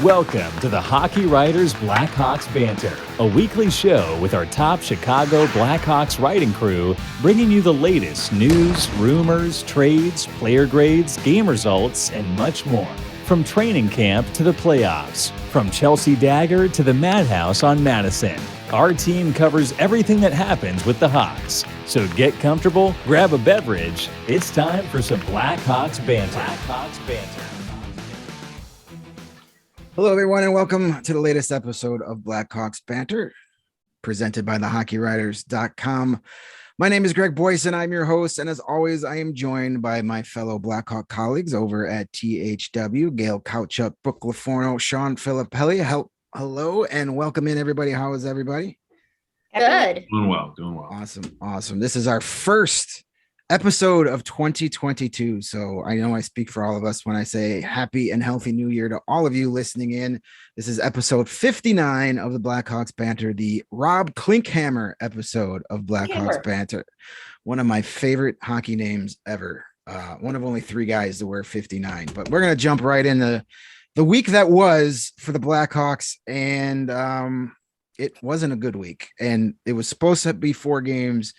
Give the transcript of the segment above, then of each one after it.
Welcome to the Hockey Writers Blackhawks Banter, a weekly show with our top Chicago Blackhawks writing crew, bringing you the latest news, rumors, trades, player grades, game results, and much more. From training camp to the playoffs, from Chelsea Dagger to the Madhouse on Madison, our team covers everything that happens with the Hawks. So get comfortable, grab a beverage. It's time for some Blackhawks Banter. Blackhawks Banter. Hello, everyone, and welcome to the latest episode of Blackhawks Banter, presented by the HockeyWriters.com. My name is Greg Boyce, and I'm your host. And as always, I am joined by my fellow Blackhawk colleagues over at THW, Gail Couchup, Brooke Laforno, Sean Filippelli. Hello, and welcome in, everybody. How is everybody? Good. Doing well. Awesome. This is our first episode of 2022. So I know I speak for all of us when I say happy and healthy new year to all of you listening in. This is episode 59 of the Blackhawks Banter, the Rob Klinkhammer episode of Blackhawks Banter. One of my favorite hockey names ever. One of only three guys to wear 59, but we're going to jump right into the week that was for the Blackhawks. And it wasn't a good week, and it was supposed to be 4 games.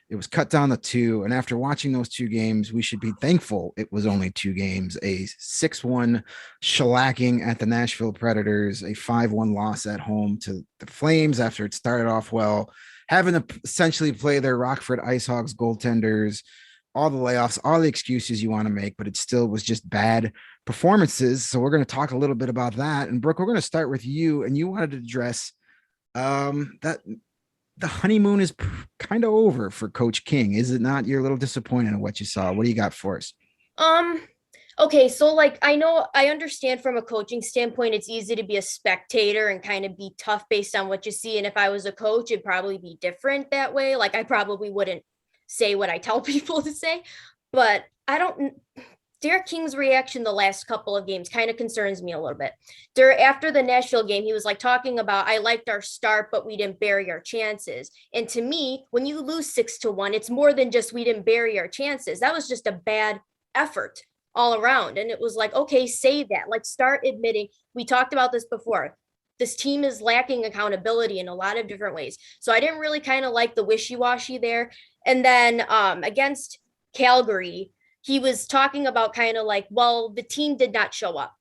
It was cut down to 2. And after watching those 2 games, we should be thankful it was only 2 games, a 6-1 shellacking at the Nashville Predators, a 5-1 loss at home to the Flames after it started off well, having to essentially play their Rockford IceHogs goaltenders, all the layoffs, all the excuses you want to make, but it still was just bad performances. So we're going to talk a little bit about that. And Brooke, we're going to start with you, and you wanted to address that the honeymoon is kind of over for Coach King. Is it not? You're a little disappointed in what you saw. What do you got for us? Okay. So I understand from a coaching standpoint, it's easy to be a spectator and kind of be tough based on what you see. And if I was a coach, it'd probably be different that way. Like I probably wouldn't say what I tell people to say, but Derek King's reaction the last couple of games kind of concerns me a little bit. After the Nashville game, he was like talking about, I liked our start, but we didn't bury our chances. And to me, when you lose 6-1, it's more than just we didn't bury our chances. That was just a bad effort all around. And it was like, okay, say that. Like start admitting, we talked about this before. This team is lacking accountability in a lot of different ways. So I didn't really kind of like the wishy-washy there. And then against Calgary, he was talking about kind of like, well, the team did not show up,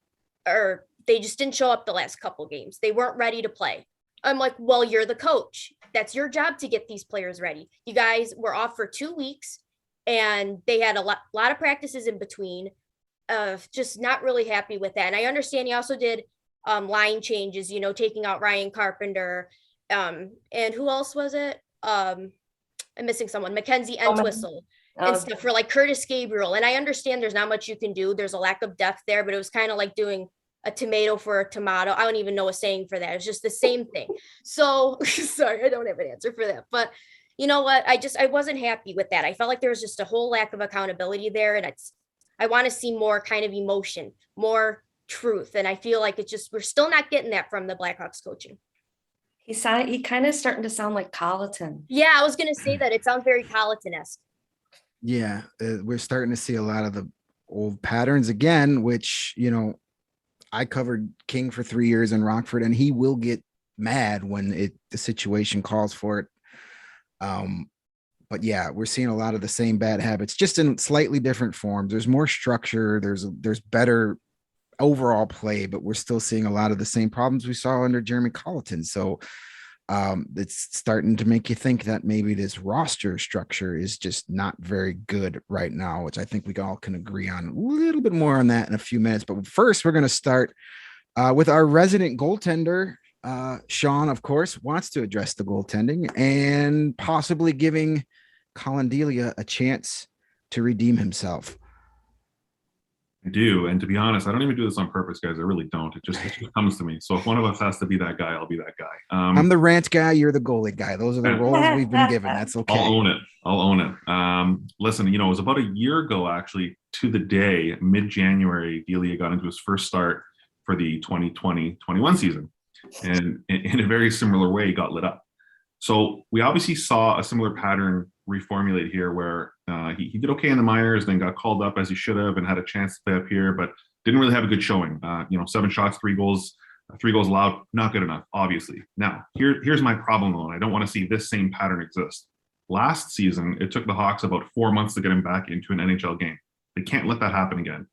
or they just didn't show up the last couple games. They weren't ready to play. I'm like, well, you're the coach. That's your job to get these players ready. You guys were off for 2 weeks, and they had a lot of practices in between. Just not really happy with that. And I understand he also did line changes, taking out Ryan Carpenter. And who else was it? I'm missing someone. Mackenzie Entwistle. And stuff for like Curtis Gabriel. And I understand there's not much you can do. There's a lack of depth there, but it was kind of like doing a tomato for a tomato. I don't even know a saying for that. It's just the same thing. So sorry, I don't have an answer for that. But you know what? I wasn't happy with that. I felt like there was just a whole lack of accountability there. And I want to see more kind of emotion, more truth. And I feel like we're still not getting that from the Blackhawks coaching. He kind of starting to sound like Colleton. Yeah, I was going to say that. It sounds very Colleton-esque. Yeah, we're starting to see a lot of the old patterns again, which, I covered King for 3 years in Rockford, and he will get mad when the situation calls for it. But yeah, we're seeing a lot of the same bad habits, just in slightly different forms. There's more structure. There's better overall play, but we're still seeing a lot of the same problems we saw under Jeremy Colleton. So it's starting to make you think that maybe this roster structure is just not very good right now, which I think we all can agree on. A little bit more on that in a few minutes. But first, we're going to start with our resident goaltender. Sean, of course, wants to address the goaltending and possibly giving Colin Delia a chance to redeem himself. I do. And to be honest, I don't even do this on purpose, guys. I really don't. It just comes to me. So if one of us has to be that guy, I'll be that guy. I'm the rant guy. You're the goalie guy. Those are the roles we've been given. That's okay. I'll own it. Listen, it was about a year ago, actually, to the day, mid-January, Delia got into his first start for the 2020-21 season. And in a very similar way, he got lit up. So we obviously saw a similar pattern reformulate here where he did okay in the minors, then got called up as he should have and had a chance to play up here, but didn't really have a good showing. 7 shots, 3 goals 3 goals allowed, not good enough, obviously. Now, here's my problem, though, and I don't want to see this same pattern exist. Last season, it took the Hawks about 4 months to get him back into an NHL game. They can't let that happen again.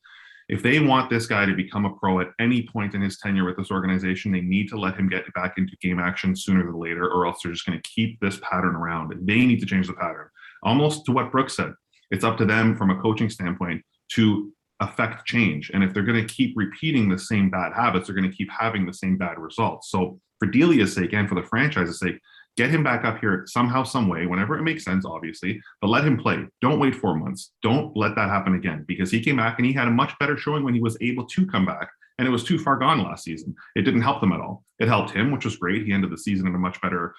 If they want this guy to become a pro at any point in his tenure with this organization, they need to let him get back into game action sooner than later, or else they're just going to keep this pattern around. They need to change the pattern. Almost to what Brooks said, it's up to them from a coaching standpoint to affect change. And if they're going to keep repeating the same bad habits, they're going to keep having the same bad results. So for Delia's sake and for the franchise's sake, get him back up here somehow, some way, whenever it makes sense, obviously, but let him play. Don't wait 4 months. Don't let that happen again, because he came back and he had a much better showing when he was able to come back, and it was too far gone last season. It didn't help them at all. It helped him, which was great. He ended the season in a much better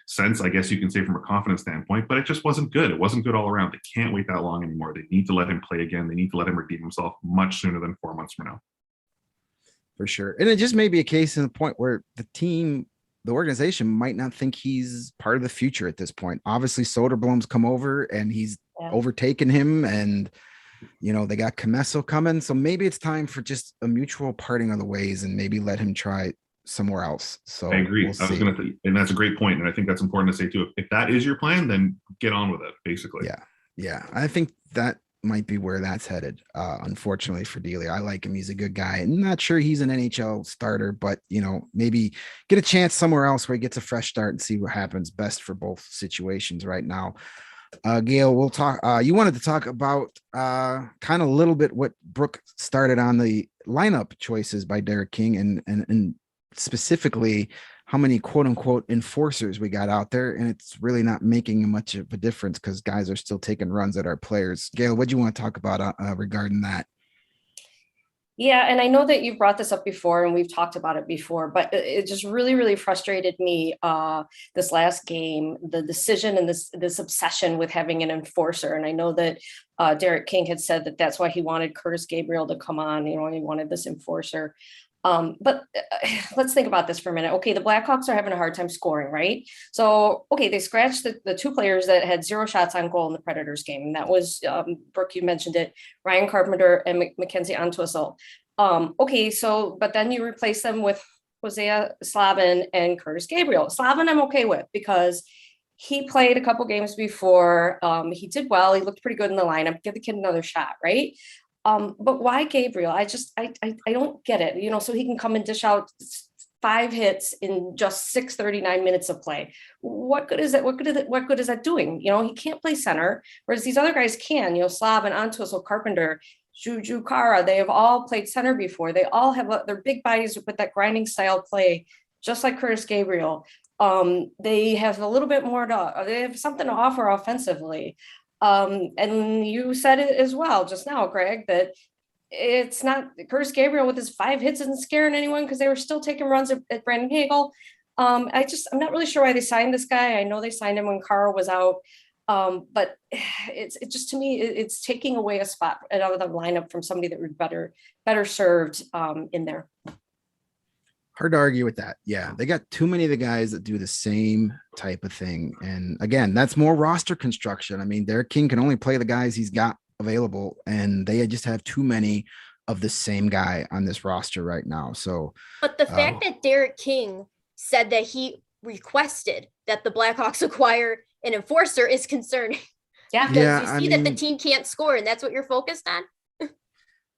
sense, I guess you can say, from a confidence standpoint, but it just wasn't good. It wasn't good all around. They can't wait that long anymore. They need to let him play again. They need to let him redeem himself much sooner than 4 months from now. For sure. And it just may be a case in the point where the organization might not think he's part of the future at this point. Obviously, Soderblom's come over and he's overtaken him, and they got Comesso coming. So maybe it's time for just a mutual parting of the ways and maybe let him try somewhere else. So I agree. I was going to, and that's a great point. And I think that's important to say too. If that is your plan, then get on with it, basically. Yeah. I think that might be where that's headed. Unfortunately for Delia, I like him. He's a good guy. I'm not sure he's an NHL starter, but maybe get a chance somewhere else where he gets a fresh start and see what happens best for both situations right now. Gail, we'll talk. You wanted to talk about kind of a little bit what Brooke started on the lineup choices by Derek King and specifically how many quote unquote enforcers we got out there. And it's really not making much of a difference because guys are still taking runs at our players. Gail, what do you want to talk about regarding that? Yeah, and I know that you brought this up before and we've talked about it before, but it just really, really frustrated me this last game, the decision and this obsession with having an enforcer. And I know that Derek King had said that that's why he wanted Curtis Gabriel to come on, he wanted this enforcer. But let's think about this for a minute. Okay, the Blackhawks are having a hard time scoring, right? So, okay, they scratched the 2 players that had 0 shots on goal in the Predators game. And that was, Brooke, you mentioned it, Ryan Carpenter and Mackenzie Antwistle. Okay, so, but then you replace them with Hosea Slavin and Curtis Gabriel. Slavin I'm okay with because he played a couple games before. He did well. He looked pretty good in the lineup. Give the kid another shot, right? But why Gabriel? I don't get it, so he can come and dish out 5 hits in just 6:39 minutes of play. What good is that? What good is that doing? He can't play center, whereas these other guys can, Slavin, Antwistle, Carpenter, Juju Kara, they have all played center before. They all have their big bodies with that grinding style play, just like Curtis Gabriel. They have a little bit more they have something to offer offensively. And you said it as well just now, Greg, that it's not Curtis Gabriel with his 5 hits isn't scaring anyone because they were still taking runs at Brandon Hagel. I'm not really sure why they signed this guy. I know they signed him when Carl was out. But it's just, to me, it's taking away a spot out of the lineup from somebody that would better served in there. Hard to argue with that. Yeah, they got too many of the guys that do the same type of thing. And again, that's more roster construction. I mean, Derek King can only play the guys he's got available, and they just have too many of the same guy on this roster right now. So, but the fact that Derek King said that he requested that the Blackhawks acquire an enforcer is concerning. Yeah. Because you see that the team can't score, and that's what you're focused on.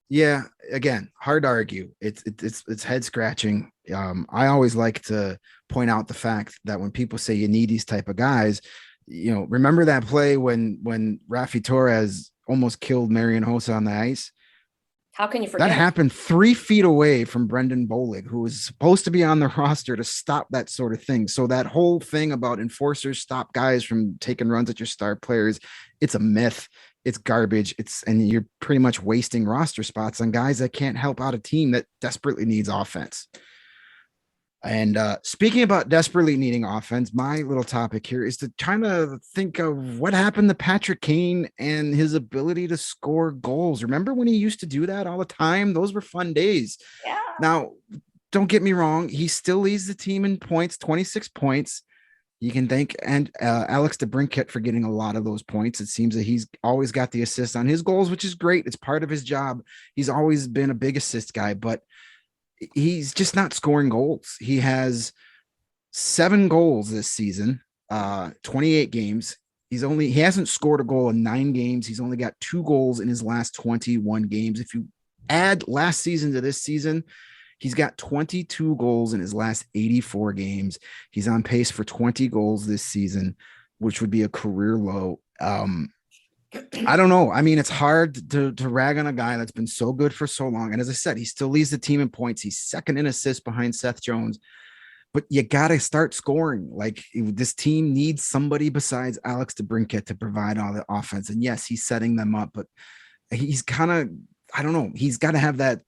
Yeah, again, hard to argue. It's head scratching. I always like to point out the fact that when people say you need these type of guys, remember that play when Rafi Torres almost killed Marian Hossa on the ice? How can you forget? That happened 3 feet away from Brendan Bolig, who was supposed to be on the roster to stop that sort of thing. So that whole thing about enforcers stop guys from taking runs at your star players, it's a myth. It's garbage. And you're pretty much wasting roster spots on guys that can't help out a team that desperately needs offense. And speaking about desperately needing offense, my little topic here is to try to think of what happened to Patrick Kane and his ability to score goals. Remember when he used to do that all the time? Those were fun days. Yeah. Now, don't get me wrong. He still leads the team in points, 26 points. You can thank Alex DeBrincat for getting a lot of those points. It seems that he's always got the assist on his goals, which is great. It's part of his job. He's always been a big assist guy, but he's just not scoring goals. He has 7 goals this season, 28 games. He hasn't scored a goal in 9 games. He's only got 2 goals in his last 21 games. If you add last season to this season, he's got 22 goals in his last 84 games. He's on pace for 20 goals this season, which would be a career low. I don't know. I mean, it's hard to rag on a guy that's been so good for so long. And as I said, he still leads the team in points. He's second in assists behind Seth Jones. But you got to start scoring. Like, this team needs somebody besides Alex DeBrincat to provide all the offense. And yes, he's setting them up, but he's kind of, I don't know. He's got to have that,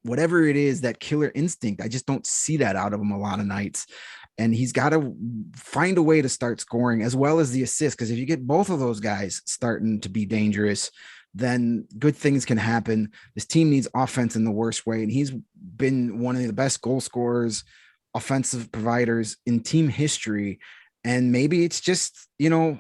whatever it is, that killer instinct. I just don't see that out of him a lot of nights. And he's got to find a way to start scoring as well as the assist. Because if you get both of those guys starting to be dangerous, then good things can happen. This team needs offense in the worst way. And he's been one of the best goal scorers, offensive providers in team history. And maybe it's just,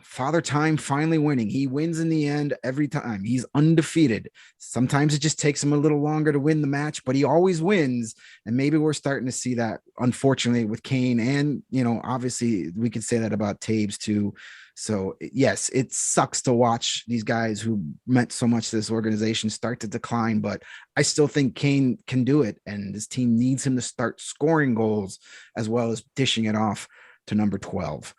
Father Time finally winning. He wins in the end every time. He's undefeated. Sometimes it just takes him a little longer to win the match, but he always wins. And maybe we're starting to see that, unfortunately, with Kane. And, obviously we could say that about Taves too. So yes, it sucks to watch these guys who meant so much to this organization start to decline, but I still think Kane can do it. And this team needs him to start scoring goals as well as dishing it off to number 12.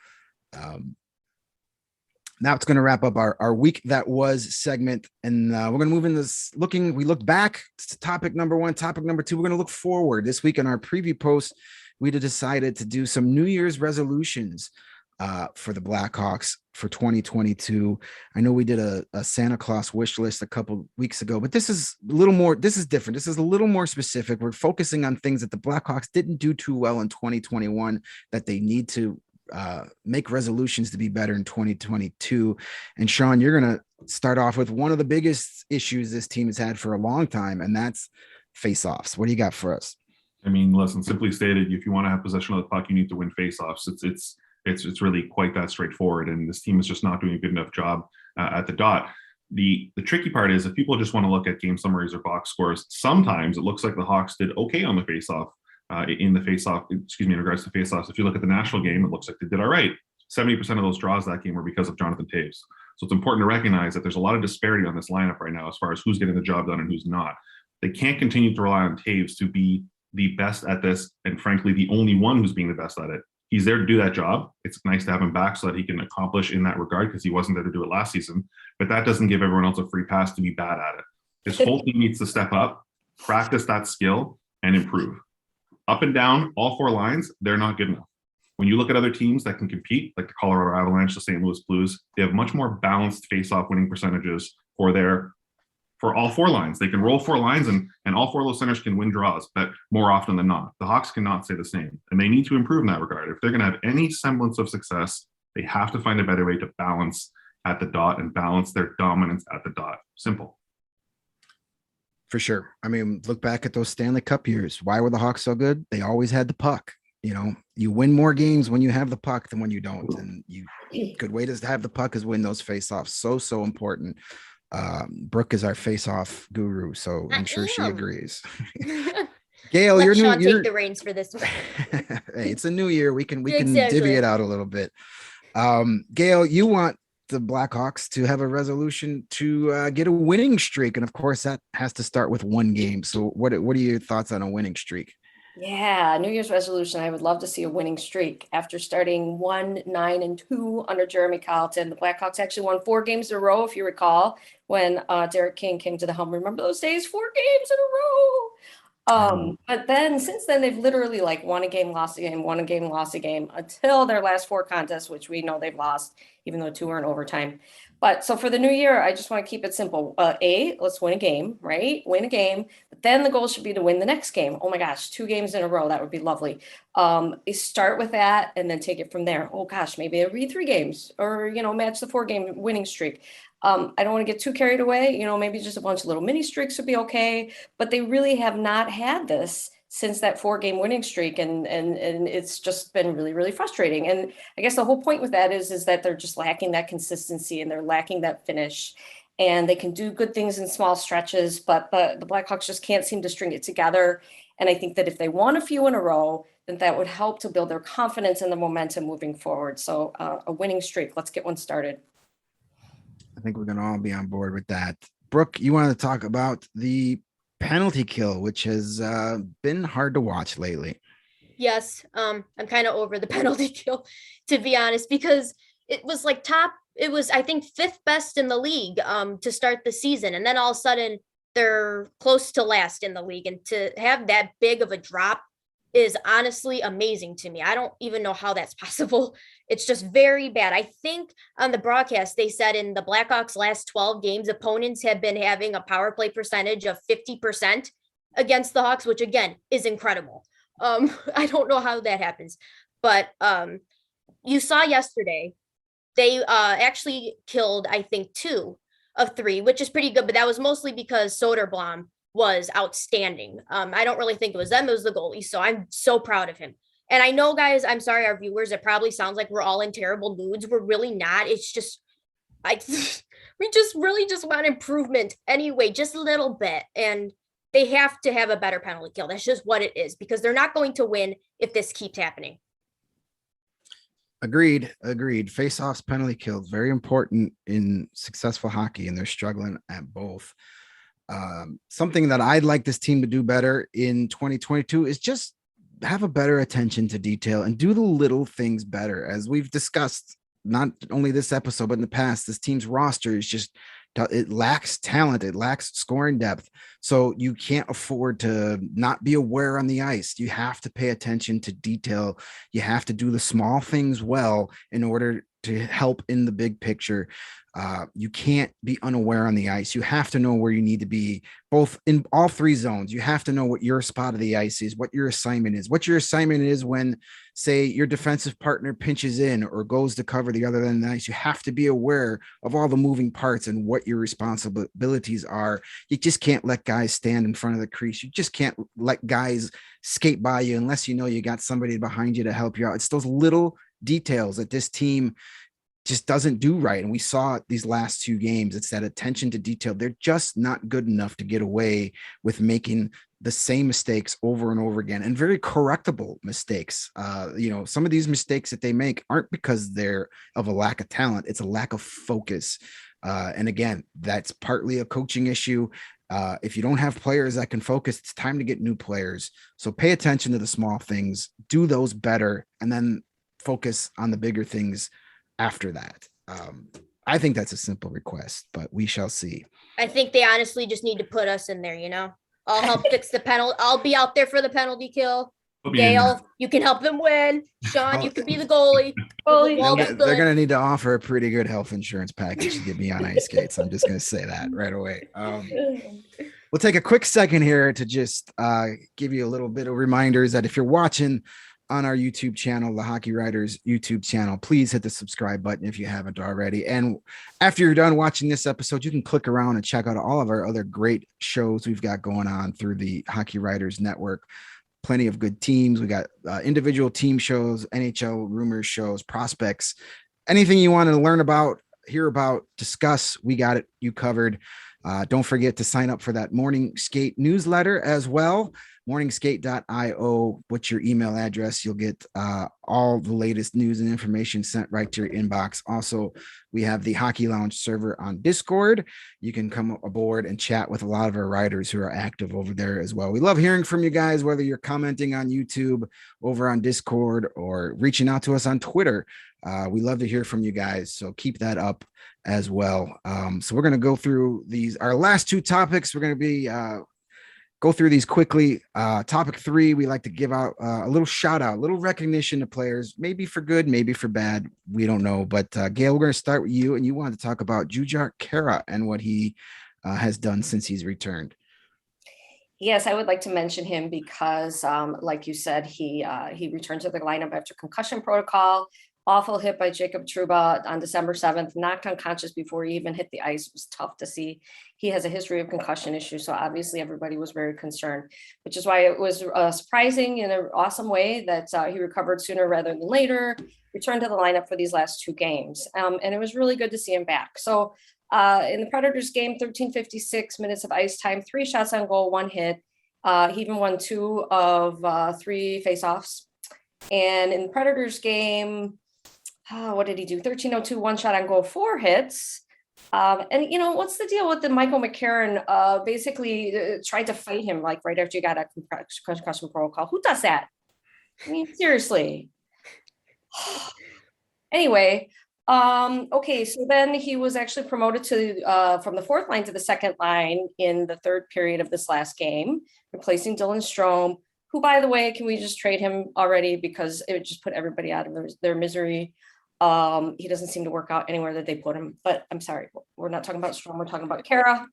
Now it's going to wrap up our week that was segment, and we're going to move in this we looked back to topic number 1, topic number 2. We're going to look forward. This week in our preview post, we decided to do some New Year's resolutions for the Blackhawks for 2022. I know we did a Santa Claus wish list a couple weeks ago, but this is a little more, this is different. This is a little more specific. We're focusing on things that the Blackhawks didn't do too well in 2021 that they need to make resolutions to be better in 2022. And Sean, you're going to start off with one of the biggest issues this team has had for a long time, and that's faceoffs. What do you got for us? I mean, listen, simply stated, if you want to have possession of the puck, you need to win faceoffs. It's really quite that straightforward, and this team is just not doing a good enough job at the dot. The tricky part is, if people just want to look at game summaries or box scores, sometimes it looks like the Hawks did okay on the faceoff. In regards to faceoffs. If you look at the national game, it looks like they did all right. 70% of those draws that game were because of Jonathan Taves. So it's important to recognize that there's a lot of disparity on this lineup right now as far as who's getting the job done and who's not. They can't continue to rely on Taves to be the best at this, and frankly, the only one who's being the best at it. He's there to do that job. It's nice to have him back so that he can accomplish in that regard, because he wasn't there to do it last season. But that doesn't give everyone else a free pass to be bad at it. This whole team needs to step up, practice that skill, and improve. Up and down, all 4 lines, they're not good enough. When you look at other teams that can compete, like the Colorado Avalanche, the St. Louis Blues, they have much more balanced face-off winning percentages for all 4 lines. They can roll 4 lines, and all 4 of those centers can win draws, but more often than not. The Hawks cannot say the same, and they need to improve in that regard. If they're going to have any semblance of success, they have to find a better way to balance at the dot and balance their dominance at the dot. Simple. For sure. I mean, look back at those Stanley Cup years. Why were the Hawks so good? They always had the puck. You win more games when you have the puck than when you don't. And good way to have the puck is win those faceoffs. So important. Brooke is our face-off guru, so I'm sure she agrees. Gail, Let Sean take the reins for this one. Hey, it's a new year. We can divvy it out a little bit. Gail, you want the Blackhawks to have a resolution to get a winning streak, and of course that has to start with 1 game. So what are your thoughts on a winning streak? Yeah, New Year's resolution. I would love to see a winning streak. After starting 1-9-2 under Jeremy Colleton, the Blackhawks actually won 4 games in a row, if you recall, when Derek King came to the helm. Remember those days? 4 games in a row. But then since then, they've literally won a game, lost a game, won a game, lost a game, until their last 4 contests, which we know they've lost, even though 2 were in overtime. But so for the new year, I just want to keep it simple. Let's win a game, right? Win a game. But then the goal should be to win the next game. Oh my gosh, 2 games in a row. That would be lovely. Start with that and then take it from there. Oh gosh, maybe it'll be 3 games, or, match the 4-game winning streak. I don't want to get too carried away. Maybe just a bunch of little mini streaks would be okay. But they really have not had this since that 4-game winning streak. And it's just been really, really frustrating. And I guess the whole point with that is that they're just lacking that consistency, and they're lacking that finish. and they can do good things in small stretches, but the Blackhawks just can't seem to string it together. And I think that if they won a few in a row, then that would help to build their confidence and the momentum moving forward. So a winning streak, let's get one started. I think we're going to all be on board with that. Brooke, you want to talk about the penalty kill, which has been hard to watch lately. Yes, I'm kind of over the penalty kill, to be honest, because it was like I think fifth best in the league to start the season, and then all of a sudden they're close to last in the league, and to have that big of a drop is honestly amazing to me. I don't even know how that's possible. It's just very bad. I think on the broadcast they said in the Blackhawks last 12 games, opponents have been having a power play percentage of 50% against the Hawks, which again is incredible. I don't know how that happens, but you saw yesterday they actually killed, I think, 2 of 3, which is pretty good, but that was mostly because Soderblom was outstanding. I don't really think it was them, it was the goalie. So I'm so proud of him. And I know, guys, I'm sorry, our viewers, it probably sounds like we're all in terrible moods. We're really not. It's just we just really just want improvement anyway, just a little bit. And they have to have a better penalty kill. That's just what it is, because they're not going to win if this keeps happening. Agreed. Faceoffs, penalty kills, very important in successful hockey, and they're struggling at both. Something that I'd like this team to do better in 2022 is just have a better attention to detail and do the little things better. As we've discussed, not only this episode, but in the past, this team's roster is just, it lacks talent. It lacks scoring depth. So you can't afford to not be aware on the ice. You have to pay attention to detail. You have to do the small things well in order to help in the big picture. You can't be unaware on the ice. You have to know where you need to be, both in all 3 zones. You have to know what your spot of the ice is, what your assignment is when, say, your defensive partner pinches in or goes to cover the other end of the ice. You have to be aware of all the moving parts and what your responsibilities are. You just can't let guys stand in front of the crease. You just can't let guys skate by you unless you know you got somebody behind you to help you out. It's those little details that this team just doesn't do right. And we saw it these last 2 games. It's that attention to detail. They're just not good enough to get away with making the same mistakes over and over again, and very correctable mistakes. Some of these mistakes that they make aren't because they're of a lack of talent. It's a lack of focus. And again, that's partly a coaching issue. If you don't have players that can focus, it's time to get new players. So pay attention to the small things, do those better, and then focus on the bigger things after that. I think that's a simple request, but we shall see. I think they honestly just need to put us in there, I'll help fix the penalty. I'll be out there for the penalty kill. Gail, you can help them win. Sean, you could be the goalie. They're going to need to offer a pretty good health insurance package to get me on ice skates. I'm just going to say that right away. We'll take a quick second here to just give you a little bit of reminders that if you're watching on our YouTube channel, the Hockey Writers YouTube channel, please hit the subscribe button if you haven't already. And after you're done watching this episode, you can click around and check out all of our other great shows we've got going on through the Hockey Writers Network. Plenty of good teams. We got individual team shows, NHL rumors shows, prospects, anything you want to learn about, hear about, discuss, we got it, you covered. Don't forget to sign up for that Morning Skate newsletter as well. morningskate.io. What's your email address? You'll get all the latest news and information sent right to your inbox. Also, we have the Hockey Lounge server on Discord. You can come aboard and chat with a lot of our writers who are active over there as well. We love hearing from you guys, whether you're commenting on YouTube, over on Discord, or reaching out to us on Twitter. We love to hear from you guys, so keep that up as well. So we're going to go through our last 2 topics. We're going to be go through these quickly. Topic 3, we like to give out a little shout out, a little recognition to players, maybe for good, maybe for bad. We don't know. But Gail, we're going to start with you, and you wanted to talk about Jarret Karri and what he has done since he's returned. Yes, I would like to mention him because, like you said, he returned to the lineup after concussion protocol. Awful hit by Jacob Trouba on December 7th, knocked unconscious before he even hit the ice. It was tough to see. He has a history of concussion issues, so obviously everybody was very concerned, which is why it was surprising in an awesome way that he recovered sooner rather than later, returned to the lineup for these last 2 games. And it was really good to see him back. So In the Predators game, 1356 minutes of ice time, 3 shots on goal, 1 hit. He even won 2 of 3 faceoffs. And in the Predators game, what did he do? 1302, 1 shot on goal, 4 hits. And what's the deal with the Michael McCarron? Basically tried to fight him like right after you got a concussion protocol. Who does that? I mean, seriously. Anyway, okay, so then he was actually promoted to from the 4th line to the 2nd line in the 3rd period of this last game, replacing Dylan Strome, who, by the way, can we just trade him already because it would just put everybody out of their misery. He doesn't seem to work out anywhere that they put him, but I'm sorry, we're not talking about Strome, we're talking about Kara.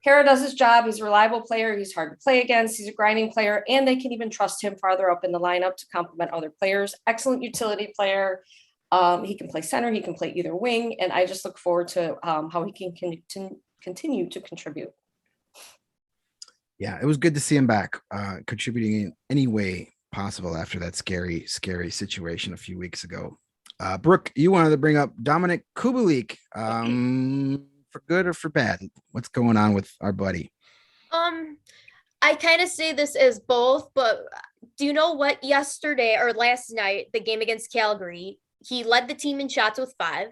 Kara does his job. He's a reliable player. He's hard to play against. He's a grinding player, and they can even trust him farther up in the lineup to complement other players. Excellent utility player. He can play center. He can play either wing, and I just look forward to how he can continue to contribute. Yeah, it was good to see him back, contributing in any way possible after that scary situation a few weeks ago. Brooke, you wanted to bring up Dominik Kubalk, for good or for bad? What's going on with our buddy? I kind of say this as both, but do you know what? Yesterday or last night, the game against Calgary, he led the team in shots with 5.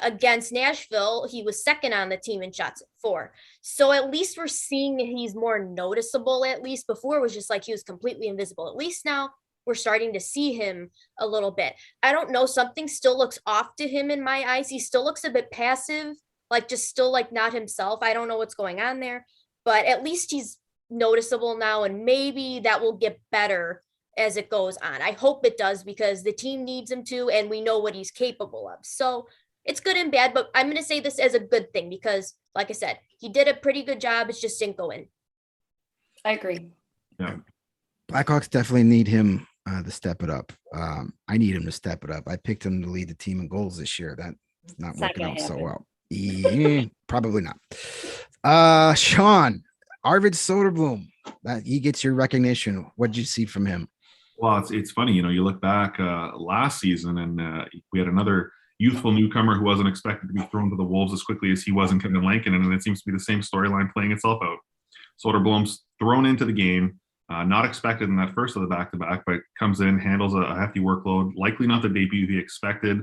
Against Nashville, he was 2nd on the team in shots at 4. So at least we're seeing he's more noticeable. At least before it was just like he was completely invisible. At least now we're starting to see him a little bit. I don't know. Something still looks off to him in my eyes. He still looks a bit passive, like just still like not himself. I don't know what's going on there, but at least he's noticeable now, and maybe that will get better as it goes on. I hope it does because the team needs him to, and we know what he's capable of. So it's good and bad, but I'm going to say this as a good thing because, like I said, he did a pretty good job. It's just didn't go in. I agree. Yeah. Blackhawks definitely need him to step it up. I need him to step it up. I picked him to lead the team in goals this year. That's not working out so well. Probably not. Sean, Arvid Soderblom, that he gets your recognition. What did you see from him? Well, it's funny, you look back last season and we had another youthful newcomer who wasn't expected to be thrown to the wolves as quickly as he was in Kevin Lankinen, and it seems to be the same storyline playing itself out. Soderblom's thrown into the game, not expected in that first of the back-to-back, but comes in, handles a hefty workload, likely not the debut he expected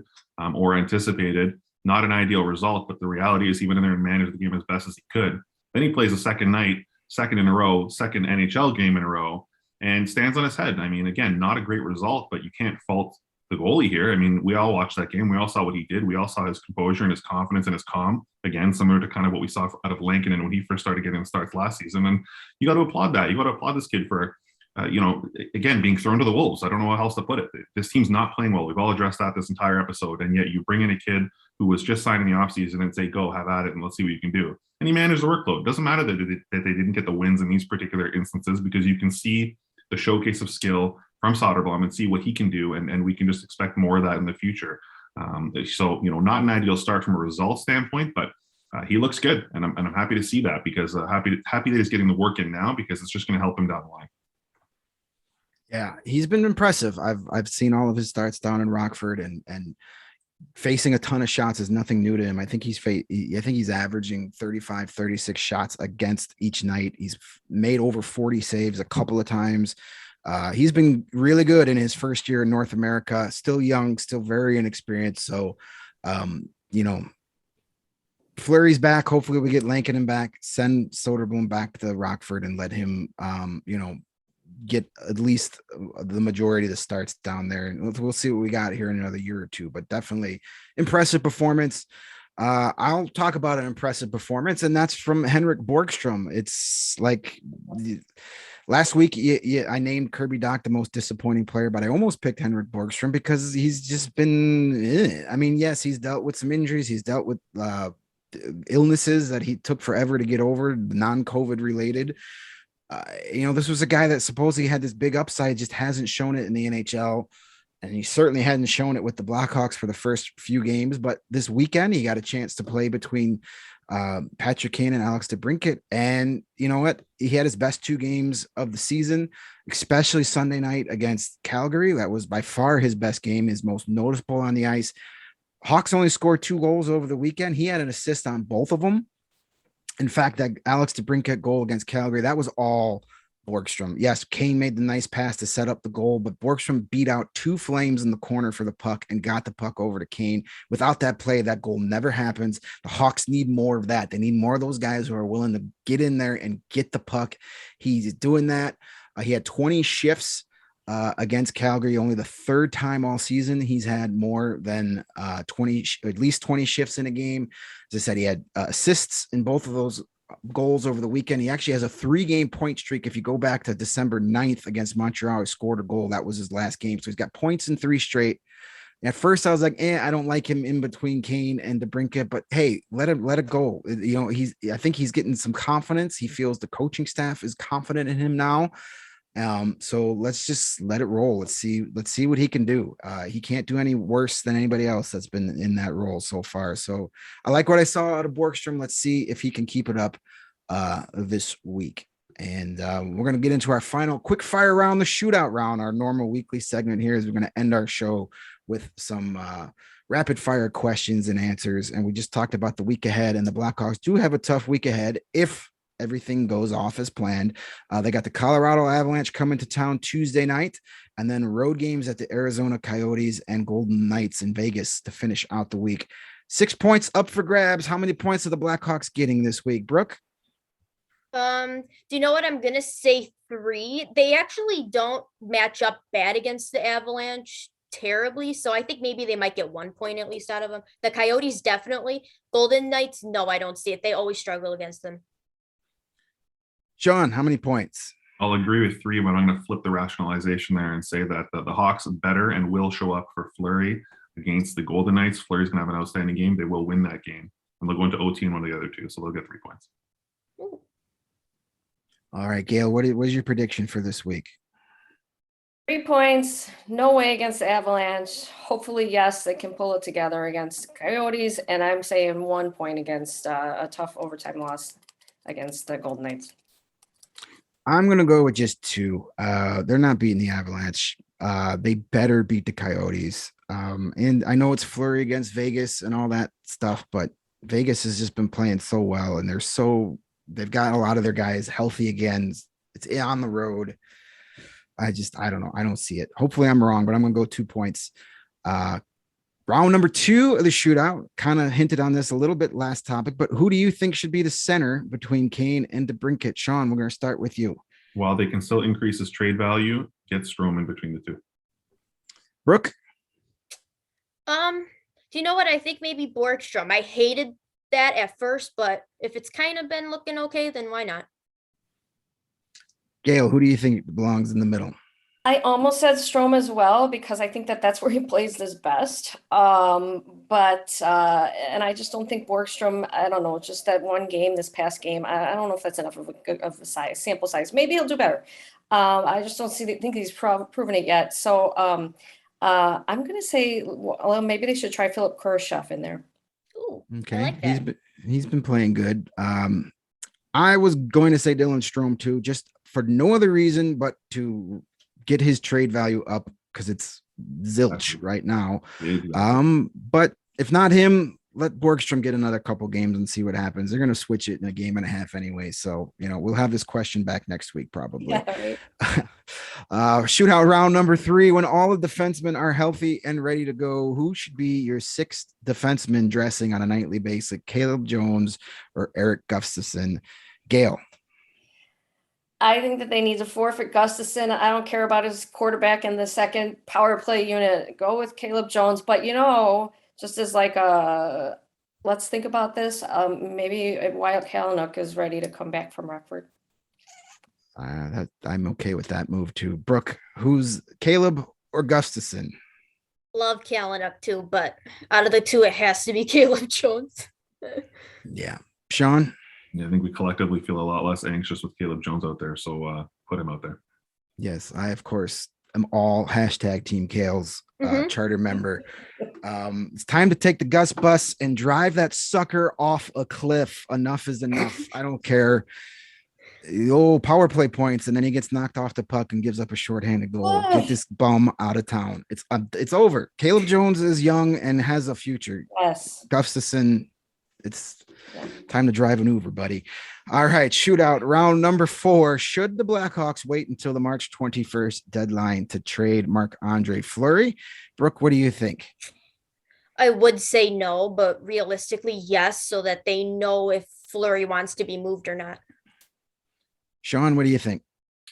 or anticipated. Not an ideal result, but the reality is he went in there and managed the game as best as he could. Then he plays a second night, second in a row, second NHL game in a row, and stands on his head. I mean, again, not a great result, but you can't fault the goalie here. I mean, we all watched that game. We all saw what he did. We all saw his composure and his confidence and his calm. Again, similar to kind of what we saw out of Lankinen when he first started getting the starts last season. And you got to applaud that. You got to applaud this kid for, again, being thrown to the wolves. I don't know how else to put it. This team's not playing well. We've all addressed that this entire episode. And yet you bring in a kid who was just signed in the offseason and say, go, have at it, and let's see what you can do. And he managed the workload. It doesn't matter that they didn't get the wins in these particular instances, because you can see the showcase of skill from Soderblom and see what he can do, and we can just expect more of that in the future. So, not an ideal start from a result standpoint, but he looks good, and I'm happy to see that, because happy that he's getting the work in now, because it's just going to help him down the line. Yeah, he's been impressive. I've seen all of his starts down in Rockford, and facing a ton of shots is nothing new to him. I think he's averaging 35, 36 shots against each night. He's made over 40 saves a couple of times. He's been really good in his first year in North America, still young, still very inexperienced. So, Fleury's back. Hopefully we get Lankinen back, send Soderblom back to Rockford and let him, get at least the majority of the starts down there. And we'll see what we got here in another year or two, but definitely impressive performance. I'll talk about an impressive performance, and that's from Henrik Borgstrom. It's like last week, I named Kirby Dach the most disappointing player, but I almost picked Henrik Borgstrom because he's just been, yes, he's dealt with some injuries. He's dealt with illnesses that he took forever to get over, non-COVID related. This was a guy that supposedly had this big upside, just hasn't shown it in the NHL. And he certainly hadn't shown it with the Blackhawks for the first few games. But this weekend, he got a chance to play between Patrick Kane and Alex DeBrincat. And you know what? He had his best 2 games of the season, especially Sunday night against Calgary. That was by far his best game, his most noticeable on the ice. Hawks only scored 2 goals over the weekend. He had an assist on both of them. In fact, that Alex DeBrincat goal against Calgary, that was all Borgstrom. Yes, Kane made the nice pass to set up the goal, but Borgstrom beat out 2 flames in the corner for the puck and got the puck over to Kane. Without that play, that goal never happens. The Hawks need more of that. They need more of those guys who are willing to get in there and get the puck. He's doing that. He had 20 shifts against Calgary, only the 3rd time all season he's had more than at least 20 shifts in a game. As I said, he had assists in both of those goals over the weekend. He actually has a 3-game point streak. If you go back to December 9th against Montreal, he scored a goal. That was his last game. So he's got points in 3 straight. At first I was like, I don't like him in between Kane and DeBrincat, but hey, let it go. I think he's getting some confidence. He feels the coaching staff is confident in him now. So let's just let it roll. Let's see what he can do. He can't do any worse than anybody else that's been in that role so far. So I like what I saw out of Borgstrom. Let's see if he can keep it up this week. And we're going to get into our final quick fire round, the shootout round, our normal weekly segment here. Is we're going to end our show with some rapid fire questions and answers. And we just talked about the week ahead, and the Blackhawks do have a tough week ahead if everything goes off as planned. They got the Colorado Avalanche coming to town Tuesday night, and then road games at the Arizona Coyotes and Golden Knights in Vegas to finish out the week. 6 points up for grabs. How many points are the Blackhawks getting this week, Brooke? Do you know what? I'm gonna say 3. They actually don't match up bad against the Avalanche terribly, so I think maybe they might get 1 point at least out of them. The Coyotes definitely. Golden Knights, no, I don't see it. They always struggle against them. John, how many points? I'll agree with 3, but I'm going to flip the rationalization there and say that the Hawks are better and will show up for Fleury against the Golden Knights. Fleury's going to have an outstanding game. They will win that game, and they'll go into OT in one of the other 2, so they'll get 3 points. Ooh. All right, Gail, what is your prediction for this week? 3 points, no way against the Avalanche. Hopefully, yes, they can pull it together against Coyotes, and I'm saying 1 point against a tough overtime loss against the Golden Knights. I'm going to go with just 2. They're not beating the Avalanche. They better beat the Coyotes. And I know it's Fleury against Vegas and all that stuff, but Vegas has just been playing so well, and they've got a lot of their guys healthy again. It's on the road. I don't know. I don't see it. Hopefully I'm wrong, but I'm going to go 2 points. Round number 2 of the shootout, kind of hinted on this a little bit last topic, but who do you think should be the center between Kane and DeBrincat? Sean, we're going to start with you. While they can still increase his trade value, get Strome in between the 2. Brooke? Do you know what? I think maybe Borgstrom. I hated that at first, but if it's kind of been looking okay, then why not? Gail, who do you think belongs in the middle? I almost said Strome as well, because I think that's where he plays his best. And I just don't think Borgstrom, I don't know, just that one game, this past game, I don't know if that's enough of a size, sample size. Maybe he'll do better. I just don't think he's proven it yet. So I'm going to say, well, maybe they should try Philip Kurashev in there. Ooh, Okay. I like that. He's been playing good. I was going to say Dylan Strome too, just for no other reason but to get his trade value up, because it's zilch right now. Exactly. But if not him, let Borgstrom get another couple games and see what happens. They're going to switch it in a game and a half anyway. So, we'll have this question back next week, probably. Yeah, right. Shootout round number 3, when all the defensemen are healthy and ready to go, who should be your 6th defenseman dressing on a nightly basis? Caleb Jones or Erik Gustafsson? Gail? I think that they need to forfeit Gustafsson. I don't care about his quarterback in the second power play unit. Go with Caleb Jones. But, just as like let's think about this. Maybe Wyatt Kalynuk is ready to come back from Rockford. I'm okay with that move too. Brooke, who's Caleb or Gustafsson? Love Kalynuk too, but out of the 2, it has to be Caleb Jones. Yeah. Sean? Yeah, I think we collectively feel a lot less anxious with Caleb Jones out there, so put him out there. Yes, I, of course, am all #Team Kales charter member. It's time to take the Gus bus and drive that sucker off a cliff. Enough is enough. I don't care. power play points, and then he gets knocked off the puck and gives up a shorthanded goal. Get this bum out of town. It's over. Caleb Jones is young and has a future. Yes. Gustafson, it's time to drive an Uber, buddy. All right, shootout round number 4. Should the Blackhawks wait until the March 21st deadline to trade Marc-Andre Fleury? Brooke, what do you think? I would say no, but realistically, yes, so that they know if Fleury wants to be moved or not. Sean, what do you think?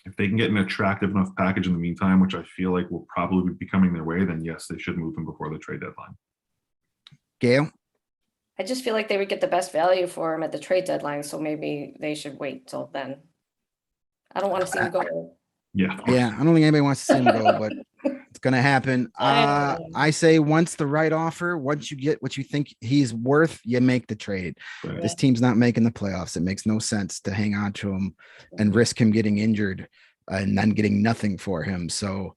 If they can get an attractive enough package in the meantime, which I feel like will probably be coming their way, then yes, they should move him before the trade deadline. Gail? I just feel like they would get the best value for him at the trade deadline, so maybe they should wait till then. I don't want to see him go. Yeah. Yeah, I don't think anybody wants to see him go, but it's going to happen. I say once the right offer, once you get what you think he's worth, you make the trade. Right. This team's not making the playoffs. It makes no sense to hang on to him and risk him getting injured and then getting nothing for him. So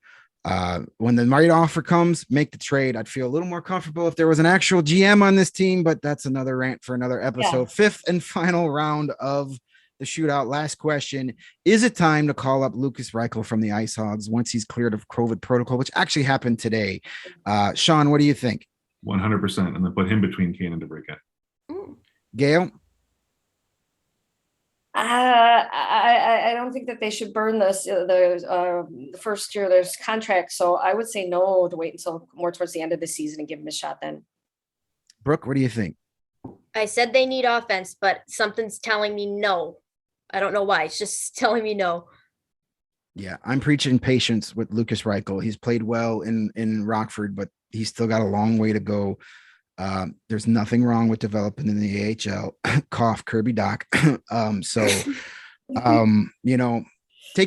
when the right offer comes, make the trade. I'd feel a little more comfortable if there was an actual GM on this team, but that's another rant for another episode. Yeah. 5th and final round of the shootout. Last question. Is it time to call up Lukas Reichel from the Ice Hogs once he's cleared of COVID protocol, which actually happened today? Sean, what do you think? 100%. And then put him between Kane and DeBrincat. Gail? I don't think that they should burn the first year of their contract. So I would say no to wait until more towards the end of the season and give him a shot then. Brooke, what do you think? I said they need offense, but something's telling me no. I don't know why. It's just telling me no. Yeah, I'm preaching patience with Lukas Reichel. He's played well in Rockford, but he's still got a long way to go. There's nothing wrong with developing in the AHL. Cough, Kirby Doc. Take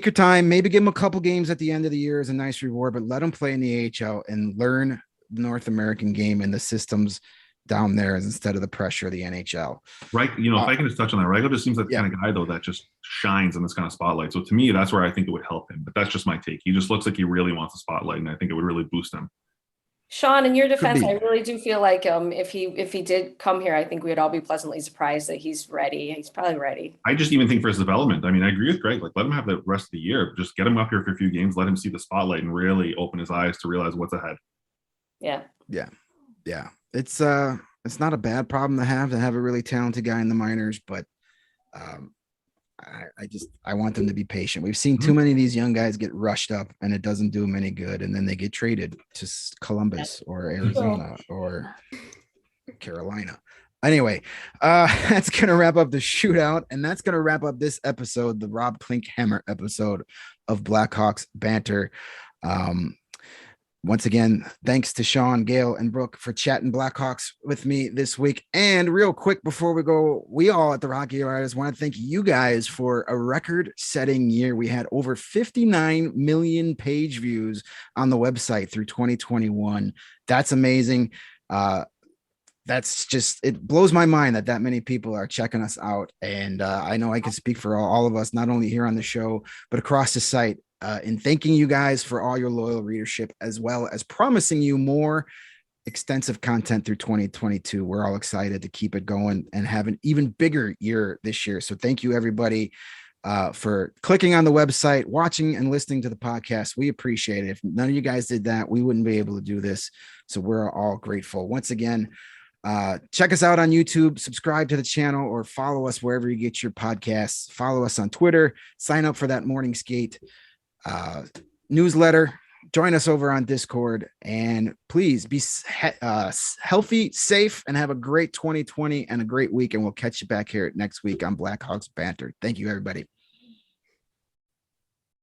your time. Maybe give him a couple games at the end of the year as a nice reward, but let him play in the AHL and learn the North American game and the systems down there instead of the pressure of the NHL. Right. If I can just touch on that, Reichel just seems like the kind of guy, though, that just shines in this kind of spotlight. So to me, that's where I think it would help him. But that's just my take. He just looks like he really wants a spotlight, and I think it would really boost him. Sean, in your defense, I really do feel like if he did come here, I think we'd all be pleasantly surprised that he's ready. He's probably ready. I just even think for his development. I mean, I agree with Greg. Like, let him have the rest of the year. Just get him up here for a few games. Let him see the spotlight and really open his eyes to realize what's ahead. Yeah. It's not a bad problem to have a really talented guy in the minors, but I want them to be patient. We've seen too many of these young guys get rushed up and it doesn't do them any good. And then they get traded to Columbus or Arizona or Carolina. Anyway, that's going to wrap up the shootout. And that's going to wrap up this episode, the Rob Klinkhammer episode of Blackhawks Banter. Once again, thanks to Sean, Gail, and Brooke for chatting Blackhawks with me this week. And real quick before we go, we all at the Hockey Writers want to thank you guys for a record-setting year. We had over 59 million page views on the website through 2021. That's amazing. That's just, it blows my mind that many people are checking us out. And I know I can speak for all of us, not only here on the show, but across the site. In thanking you guys for all your loyal readership, as well as promising you more extensive content through 2022. We're all excited to keep it going and have an even bigger year this year. So thank you, everybody, for clicking on the website, watching and listening to the podcast. We appreciate it. If none of you guys did that, we wouldn't be able to do this. So we're all grateful. Once again, check us out on YouTube, subscribe to the channel, or follow us wherever you get your podcasts. Follow us on Twitter, sign up for that morning skate newsletter, join us over on Discord, and please be healthy, safe, and have a great 2020 and a great week. And we'll catch you back here next week on Blackhawks Banter. Thank you, everybody.